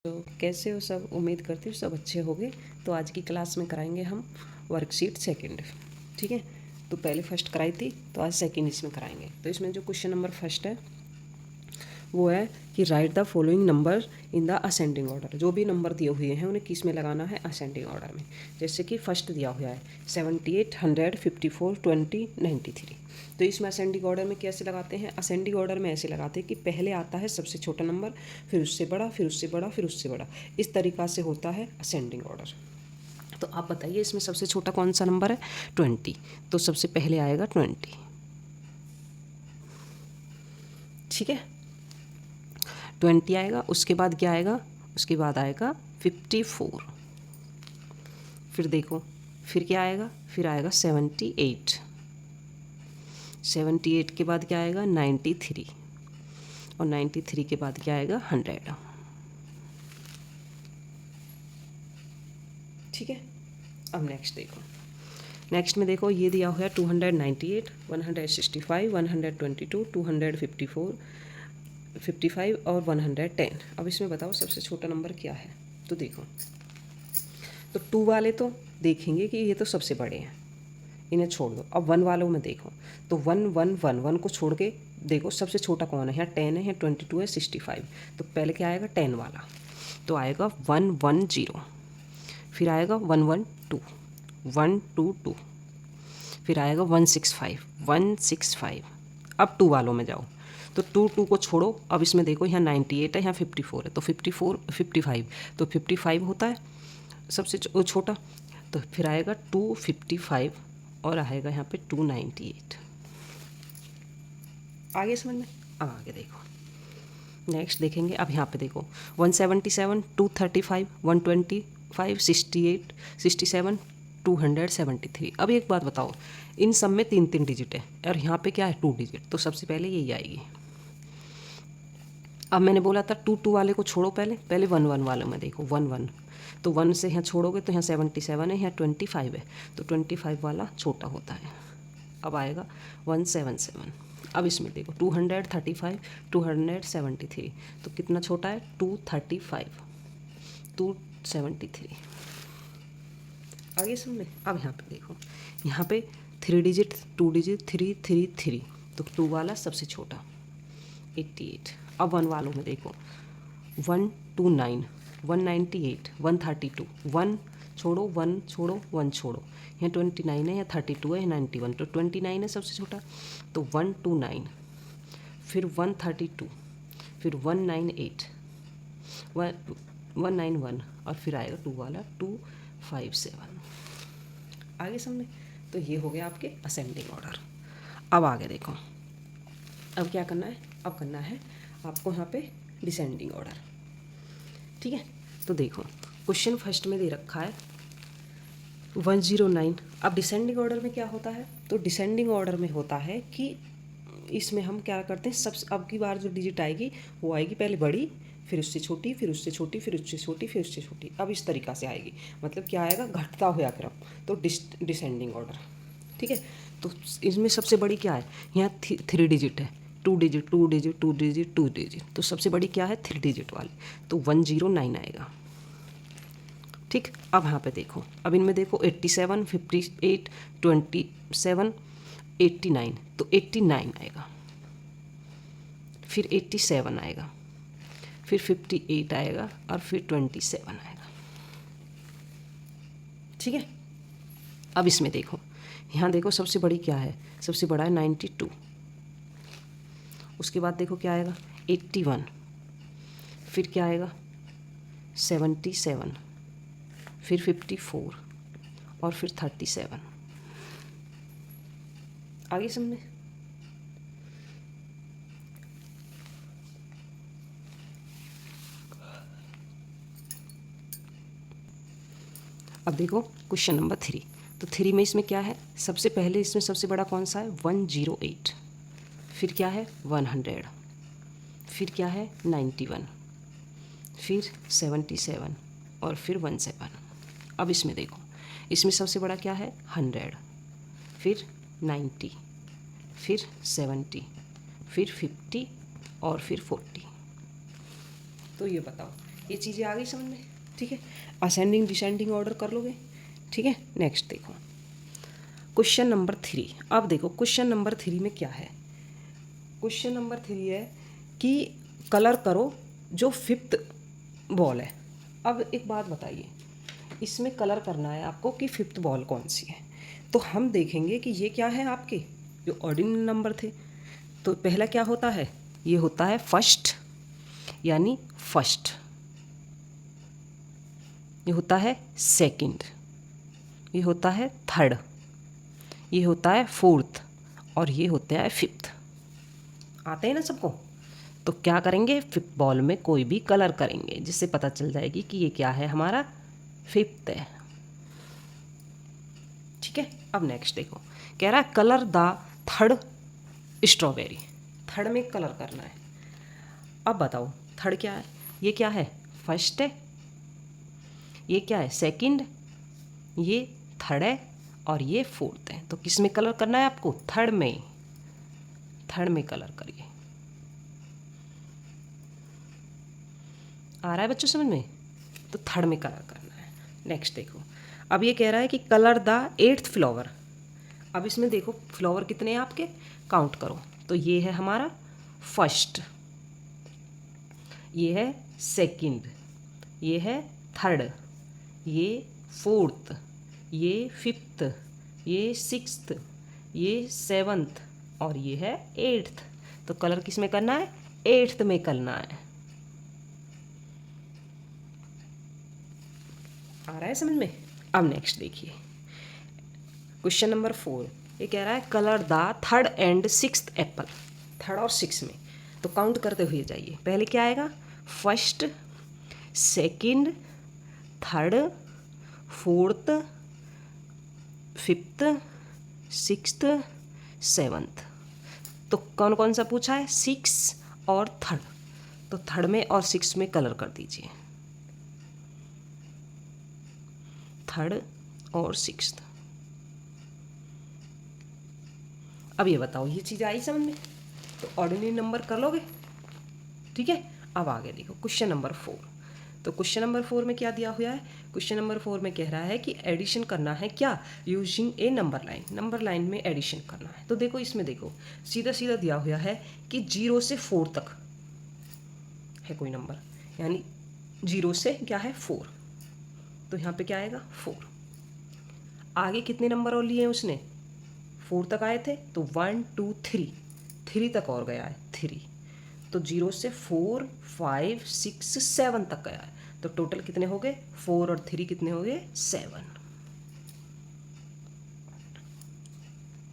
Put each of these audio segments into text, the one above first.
तो कैसे हो सब, उम्मीद करती हूँ सब अच्छे होंगे। तो आज की क्लास में कराएंगे हम वर्कशीट सेकंड। ठीक है, तो पहले फर्स्ट कराई थी, तो आज सेकंड इसमें कराएंगे। तो इसमें जो क्वेश्चन नंबर फर्स्ट है वो है कि right the following number in the ascending order. जो भी नंबर दिए हुए हैं उन्हें किस में लगाना है, असेंडिंग ऑर्डर में। जैसे कि फर्स्ट दिया हुआ है 78, 100, 54, 20, 93। तो इसमें असेंडिंग ऑर्डर में कैसे लगाते हैं? असेंडिंग ऑर्डर में ऐसे लगाते हैं कि पहले आता है सबसे छोटा नंबर, फिर उससे बड़ा, फिर उससे बड़ा, फिर उससे बड़ा। इस तरीक़ा से होता है असेंडिंग ऑर्डर। तो आप बताइए इसमें सबसे छोटा कौन सा नंबर है? 20। तो सबसे पहले आएगा 20। ठीक है, 20 आएगा। उसके बाद क्या आएगा? उसके बाद आएगा 54। फिर देखो, फिर क्या आएगा? फिर आएगा 78। 78 के बाद क्या आएगा? 93। और 93 के बाद क्या आएगा? 100। ठीक है, अब नेक्स्ट देखो। नेक्स्ट में देखो ये दिया हुआ है 298, 165, 122, 254, 55 और 110। अब इसमें बताओ सबसे छोटा नंबर क्या है? तो देखो, तो 2 वाले तो देखेंगे कि ये तो सबसे बड़े हैं, इन्हें छोड़ दो। अब 1 वालों में देखो, तो 1 1 1 1 को छोड़ के देखो सबसे छोटा कौन है। यहाँ 10 है, यहाँ 22 है, 65। तो पहले क्या आएगा? 10 वाला। तो आएगा 110। फिर आएगा 112, 122। फिर आएगा 165, 165। अब 2 वालों में जाओ, तो 2 को छोड़ो। अब इसमें देखो, यहाँ 98 है, यहाँ 54 है, तो 54 55। तो 55 होता है सबसे छोटा। तो फिर आएगा 255 और आएगा यहाँ पे 298। आगे समझ में? अब आगे देखो, नेक्स्ट देखेंगे। अब यहाँ पे देखो 177, 235, 125, 68, 67, 273। अब एक बात बताओ, इन सब में 3 डिजिट है और यहाँ पे क्या है? 2 डिजिट। तो सबसे पहले यही आएगी। अब मैंने बोला था 2 वाले को छोड़ो, पहले 1 वालों में देखो, 1 तो 1 से यहाँ छोड़ोगे तो यहाँ 77 है, यहाँ 25 है, तो 25 वाला छोटा होता है। अब आएगा 177। अब इसमें देखो 235, 273। तो कितना छोटा है? 235, 273। आगे समझे? अब यहाँ पे देखो, यहाँ पे 3 डिजिट, 2 डिजिट, 3 3 3। तो 2 वाला सबसे छोटा 88। अब 1 वालों में देखो, 129, 198, 132। 1 छोड़ो, 1 छोड़ो, 1 छोड़ो। यहाँ 29 है, यहाँ 32 है, यहाँ 91। तो 29 है सबसे छोटा, तो 129। फिर 132, फिर 198, 191 और फिर आएगा 2 वाला 257। आगे समझे? तो ये हो गया आपके असेंडिंग ऑर्डर। अब आगे देखो, अब क्या करना है? अब करना है आपको यहाँ पे डिसेंडिंग ऑर्डर। ठीक है, तो देखो क्वेश्चन फर्स्ट में दे रखा है 109। अब डिसेंडिंग ऑर्डर में क्या होता है? तो डिसेंडिंग ऑर्डर में होता है कि इसमें हम क्या करते हैं, सब अब की बार जो डिजिट आएगी वो आएगी पहले बड़ी, फिर उससे छोटी, फिर उससे छोटी, फिर उससे छोटी, फिर उससे छोटी। अब इस तरीक़ा से आएगी, मतलब क्या आएगा? घटता हुआ क्रम। तो डिसेंडिंग ऑर्डर। ठीक है, तो इसमें सबसे बड़ी क्या है? यहाँ 3 डिजिट है, 2 डिजिट, 2 डिजिट, 2 डिजिट, 2 डिजिट। तो सबसे बड़ी क्या है? 3 डिजिट वाली। तो 109 आएगा। ठीक, अब यहाँ पे देखो, अब इनमें देखो 87, 58, 27, 89। तो 89 आएगा, फिर 87 आएगा, फिर 58 आएगा और फिर 27 आएगा। ठीक है, अब इसमें देखो, यहाँ देखो सबसे बड़ी क्या है? सबसे बड़ा है 92। उसके बाद देखो क्या आएगा? 81। फिर क्या आएगा? 77, फिर 54 और फिर 37। आगे समझे? अब देखो क्वेश्चन नंबर 3। तो 3 में इसमें क्या है? सबसे पहले इसमें सबसे बड़ा कौन सा है? 108। फिर क्या है? 100। फिर क्या है? 91। फिर 77 और फिर 17। अब इसमें देखो, इसमें सबसे बड़ा क्या है? 100। फिर 90, फिर 70, फिर 50 और फिर 40। तो ये बताओ ये चीज़ें आ गई समझ में, ठीक है। असेंडिंग डिसेंडिंग ऑर्डर कर लोगे, ठीक है। नेक्स्ट देखो क्वेश्चन नंबर 3। अब देखो क्वेश्चन नंबर 3 में क्या है। क्वेश्चन नंबर 3 है कि कलर करो जो फिफ्थ बॉल है। अब एक बात बताइए, इसमें कलर करना है आपको कि फिफ्थ बॉल कौन सी है। तो हम देखेंगे कि ये क्या है, आपके जो ऑर्डिनल नंबर थे। तो पहला क्या होता है, ये होता है फर्स्ट, यानी फर्स्ट। ये होता है सेकंड, ये होता है थर्ड, ये होता है फोर्थ, और ये होता है फिफ्थ। आते हैं ना सबको। तो क्या करेंगे, फिफ्थ बॉल में कोई भी कलर करेंगे जिससे पता चल जाएगी कि ये क्या है, हमारा फिफ्थ है, ठीक है। अब नेक्स्ट देखो, कह रहा है colour the third strawberry. Third में कलर करना है। अब बताओ थर्ड क्या है, ये क्या है, फर्स्ट है, ये क्या है, सेकंड, ये थर्ड है, और ये फोर्थ है। तो किस में कलर करना है आपको, थर्ड में। थर्ड में कलर करिए। आ रहा है बच्चों समझ में। तो थर्ड में कलर करना है। नेक्स्ट देखो, अब ये कह रहा है कि कलर द एट्थ फ्लावर। अब इसमें देखो फ्लावर कितने हैं आपके, काउंट करो। तो ये है हमारा फर्स्ट, ये है सेकंड, ये है थर्ड, ये फोर्थ, ये फिफ्थ, ये सिक्स्थ, ये सेवन्थ, और ये है एट्थ। तो कलर किस में करना है, एट्थ में करना है। आ रहा है समझ में। अब नेक्स्ट देखिए क्वेश्चन नंबर 4। ये कह रहा है colour the third and sixth Apple. Third और सिक्स में तो काउंट करते हुए जाइए। पहले क्या आएगा, first, second, third, fourth, fifth, sixth, seventh. तो कौन कौन सा पूछा है, सिक्स और थर्ड। तो थर्ड में और सिक्स में कलर कर दीजिए, थर्ड और सिक्स्थ। अब ये बताओ, ये चीज़ आई समझ में। तो ऑर्डिनरी नंबर कर लोगे, ठीक है। अब आगे देखो क्वेश्चन नंबर 4। तो क्वेश्चन नंबर 4 में क्या दिया हुआ है, क्वेश्चन नंबर 4 में कह रहा है कि एडिशन करना है क्या, यूजिंग ए नंबर लाइन। नंबर लाइन में एडिशन करना है। तो देखो इसमें देखो सीधा सीधा दिया हुआ है कि 0 से 4 तक है कोई नंबर, यानी 0 से क्या है 4। तो यहाँ पे क्या आएगा 4। आगे कितने नंबर और लिए हैं उसने, 4 तक आए थे। तो 1 2 3, 3 तक और गया है 3। तो 0 से 4 5 6 7 तक गया है। तो टोटल कितने हो गए, 4 और 3 कितने हो गए, 7,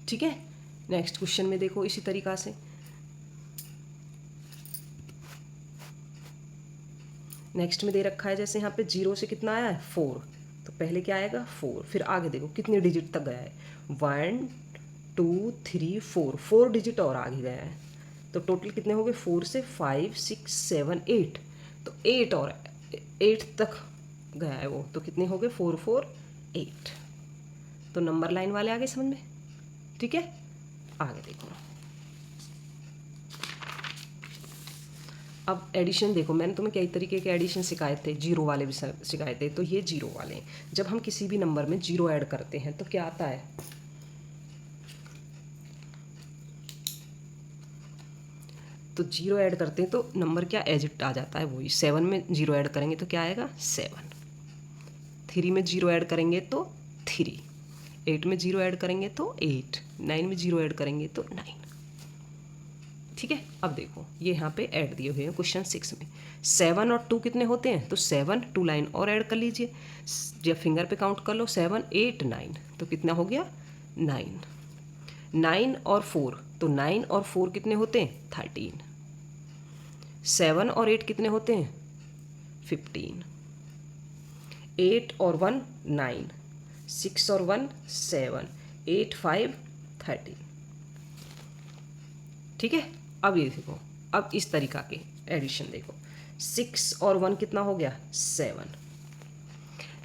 ठीक है। नेक्स्ट क्वेश्चन में देखो इसी तरीका से नेक्स्ट में दे रखा है, जैसे यहाँ पे 0 से कितना आया है 4। तो पहले क्या आएगा 4, फिर आगे देखो कितने डिजिट तक गया है, 1 2 3 4, 4 डिजिट और आगे गया है। तो टोटल कितने हो गए, 4 से 5 6 7 8। तो 8 और 8 तक गया है वो। तो कितने हो गए, 4 4 8। तो नंबर लाइन वाले आगे समझ में, ठीक है। आगे देखो, अब एडिशन देखो, मैंने तुम्हें कई तरीके के एडिशन सिखाए थे, जीरो वाले भी सिखाए थे। तो ये जीरो वाले, जब हम किसी भी नंबर में जीरो ऐड करते हैं तो क्या आता है, तो जीरो ऐड करते हैं तो नंबर क्या एज इट आ जाता है वही। 7 में जीरो ऐड करेंगे तो क्या आएगा 7, 3 में जीरो ऐड करेंगे तो 3, 8 में जीरो ऐड करेंगे तो 8, 9 में जीरो ऐड करेंगे तो 9, ठीक है। अब देखो ये यहाँ पे ऐड दिए हुए हैं क्वेश्चन 6 में। 7 और 2 कितने होते हैं, तो 7 2 लाइन और ऐड कर लीजिए। जब फिंगर पे काउंट कर लो 7 8 9, तो कितना हो गया 9। 9 और 4, तो 9 और 4 कितने होते हैं 13। 7 और 8 कितने होते हैं 15। 8 और 1 9, 6 और 1 7, 8 5 13, ठीक है। अब ये देखो, अब इस तरीका के एडिशन देखो, 6 और 1 कितना हो गया 7।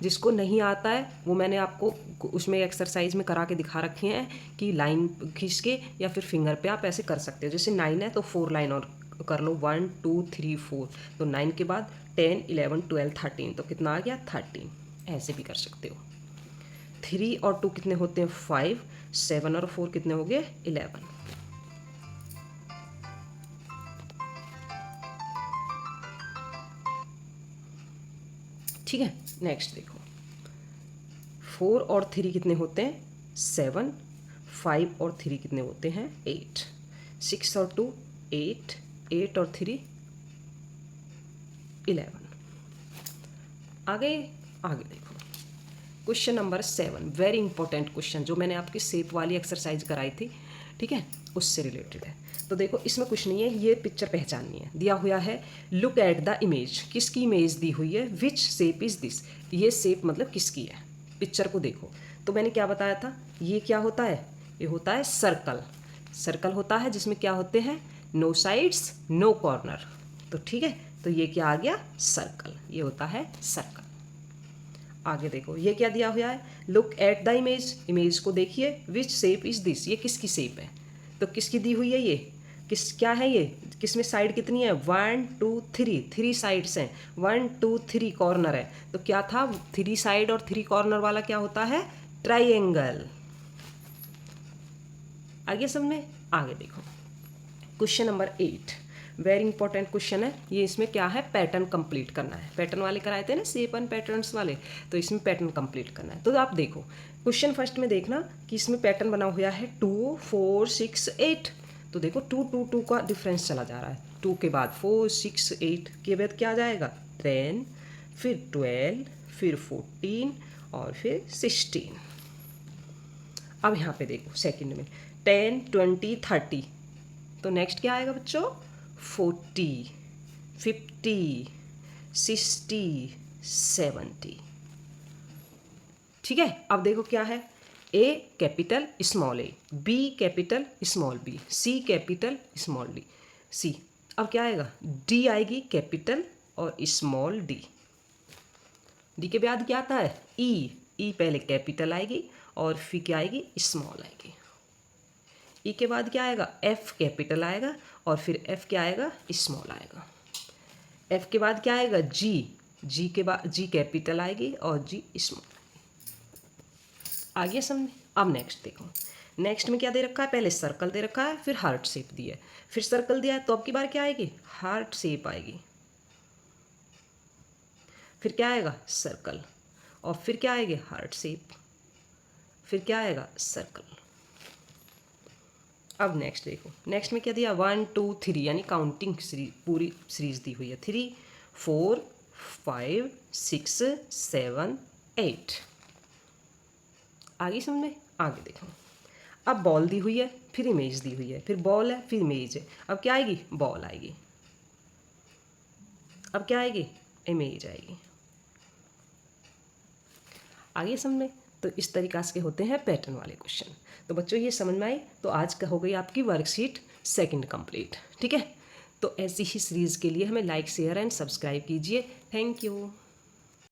जिसको नहीं आता है वो मैंने आपको उसमें एक्सरसाइज में करा के दिखा रखे हैं कि लाइन खींच के या फिर फिंगर पे आप ऐसे कर सकते हो। जैसे 9 है तो 4 लाइन और कर लो 1 2 3 4, तो 9 के बाद 10 11 12 13, तो कितना आ गया 13। ऐसे भी कर सकते हो। 3 और 2 कितने होते हैं 5, 7 और 4 कितने हो गए 11। ठीक है, नेक्स्ट देखो 4 और 3 कितने होते हैं 7, 5 और 3 कितने होते हैं 8, 6 और 2 8, 8 और 3 11। आगे आगे देखो question number 7, very important question, जो मैंने आपकी शेप वाली एक्सरसाइज कराई थी, ठीक है, उससे रिलेटेड है। तो देखो इसमें कुछ नहीं है, ये पिक्चर पहचाननी है। दिया हुआ है लुक एट द इमेज, किसकी इमेज दी हुई है, विच शेप इज़ दिस, ये शेप मतलब किसकी है, पिक्चर को देखो। तो मैंने क्या बताया था, ये क्या होता है, ये होता है सर्कल। सर्कल होता है जिसमें क्या होते हैं, नो साइड्स नो कॉर्नर। तो ठीक है, तो ये क्या आ गया सर्कल, ये होता है सर्कल। आगे देखो ये क्या दिया हुआ है, look at the image, image को देखिए, विच शेप इज दिस, ये किसकी शेप है, तो किसकी दी हुई है, ये किस क्या है, ये किसमें साइड कितनी है 1 2 3, 3 साइड्स हैं, 1 2 3 कॉर्नर है, तो क्या था 3 साइड और 3 कॉर्नर वाला क्या होता है ट्राइएंगल। आगे समझे, आगे देखो question number 8, very important question है ये। इसमें क्या है, पैटर्न कंप्लीट करना है। पैटर्न वाले कराए थे ना शेप एंड पैटर्न्स वाले, तो इसमें पैटर्न कंप्लीट करना है। तो आप देखो क्वेश्चन फर्स्ट में देखना कि इसमें पैटर्न बना हुआ है 2 4 6 8। तो देखो 2 2 2 का डिफरेंस चला जा रहा है, 2 के बाद 4 6 8 के बाद क्या जाएगा 10, फिर 12, फिर 14 और फिर 16। अब यहाँ पे देखो सेकंड में 10 20 30, तो नेक्स्ट क्या आएगा बच्चों 40 50 60 70। ठीक है, अब देखो क्या है, ए कैपिटल स्मॉल ए, बी कैपिटल स्मॉल बी, सी कैपिटल स्मॉल डी, सी। अब क्या आएगा, डी आएगी कैपिटल और स्मॉल डी। डी के बाद क्या आता है ई, ई पहले कैपिटल आएगी और फिर क्या आएगी स्मॉल आएगी। ई के बाद क्या आएगा एफ कैपिटल आएगा और फिर एफ क्या आएगा स्मॉल आएगा। एफ के बाद क्या आएगा जी, जी के बाद जी कैपिटल आएगी और जी स्मॉल आएगी। आगे समझ। अब नेक्स्ट देखो, नेक्स्ट में क्या दे रखा है, पहले सर्कल दे रखा है, फिर हार्ट शेप दिया है, फिर सर्कल दिया है, तो अब की बार क्या आएगी हार्ट शेप आएगी, फिर क्या आएगा सर्कल और फिर क्या आएगी हार्ट शेप, फिर क्या आएगा सर्कल। अब नेक्स्ट देखो, नेक्स्ट में क्या दिया 1 2 3, यानी काउंटिंग सीरीज, पूरी सीरीज दी हुई है 3 4 5 6 7 8। आगे समझ में, आगे देखो अब बॉल दी हुई है, फिर इमेज दी हुई है, फिर बॉल है, फिर इमेज है। अब क्या आएगी बॉल आएगी, अब क्या आएगी इमेज आएगी। आगे समझ में, तो इस तरीक़ा से होते हैं पैटर्न वाले क्वेश्चन। तो बच्चों ये समझ में आई, तो आज का हो गई आपकी वर्कशीट सेकंड कंप्लीट। ठीक है, तो ऐसी ही सीरीज़ के लिए हमें लाइक शेयर एंड सब्सक्राइब कीजिए। Thank you.